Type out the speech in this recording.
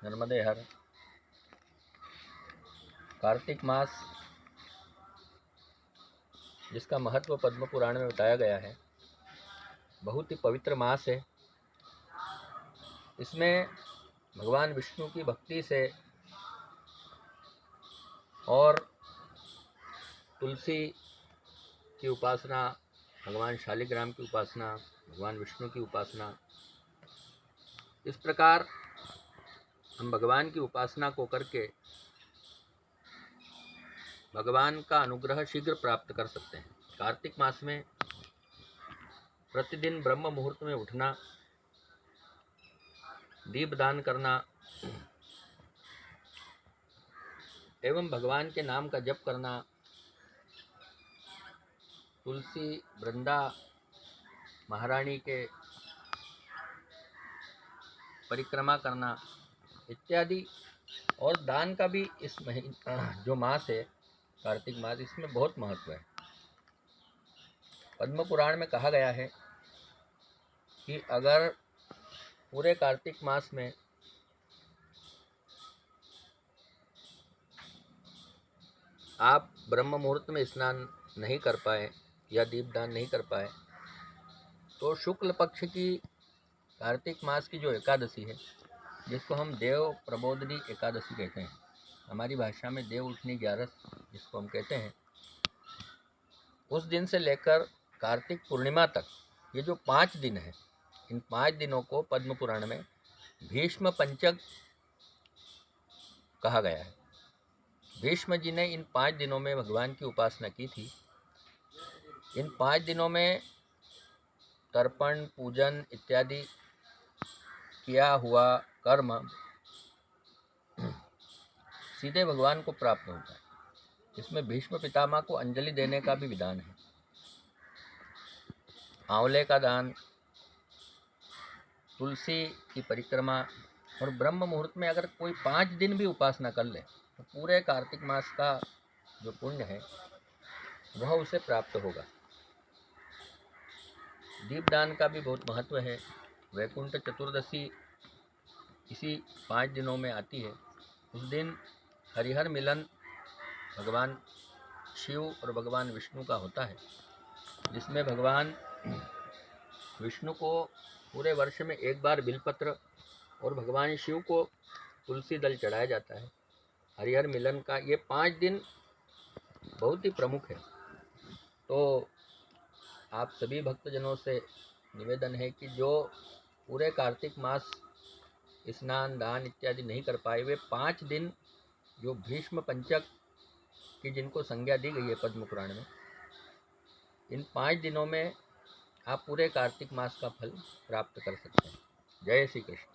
नर्मदे हर। कार्तिक मास, जिसका महत्व पद्म पुराण में बताया गया है, बहुत ही पवित्र मास है। इसमें भगवान विष्णु की भक्ति से और तुलसी की उपासना, भगवान शालिग्राम की उपासना, भगवान विष्णु की उपासना, इस प्रकार हम भगवान की उपासना को करके भगवान का अनुग्रह शीघ्र प्राप्त कर सकते हैं। कार्तिक मास में प्रतिदिन ब्रह्म मुहूर्त में उठना, दीपदान करना एवं भगवान के नाम का जप करना, तुलसी, वृंदा, महारानी के परिक्रमा करना इत्यादि, और दान का भी इस जो मास है कार्तिक मास, इसमें बहुत महत्व है। पद्म पुराण में कहा गया है कि अगर पूरे कार्तिक मास में आप ब्रह्म मुहूर्त में स्नान नहीं कर पाए या दीपदान नहीं कर पाए, तो शुक्ल पक्ष की कार्तिक मास की जो एकादशी है, जिसको हम देव प्रबोधनी एकादशी कहते हैं, हमारी भाषा में देव उठनी 11 जिसको हम कहते हैं, उस दिन से लेकर कार्तिक पूर्णिमा तक ये जो 5 दिन है, इन 5 दिनों को पद्म पुराण में भीष्म पंचक कहा गया है। भीष्म जी ने इन 5 दिनों में भगवान की उपासना की थी। इन 5 दिनों में तर्पण, पूजन इत्यादि किया हुआ कर्म सीधे भगवान को प्राप्त होता है। इसमें भीष्म पितामह को अंजलि देने का भी विधान है। आंवले का दान, तुलसी की परिक्रमा, और ब्रह्म मुहूर्त में अगर कोई 5 दिन भी उपासना कर ले तो पूरे कार्तिक मास का जो पुण्य है वह उसे प्राप्त होगा। दीपदान का भी बहुत महत्व है। वैकुंठ चतुर्दशी इसी 5 दिनों में आती है। उस दिन हरिहर मिलन भगवान शिव और भगवान विष्णु का होता है, जिसमें भगवान विष्णु को पूरे वर्ष में एक बार बिलपत्र और भगवान शिव को तुलसी दल चढ़ाया जाता है। हरिहर मिलन का ये 5 दिन बहुत ही प्रमुख है। तो आप सभी भक्तजनों से निवेदन है कि जो पूरे कार्तिक मास स्नान, दान इत्यादि नहीं कर पाए, वे 5 दिन जो भीष्म पंचक की जिनको संज्ञा दी गई है पद्म पुराण में, इन 5 दिनों में आप पूरे कार्तिक मास का फल प्राप्त कर सकते हैं। जय श्री कृष्ण।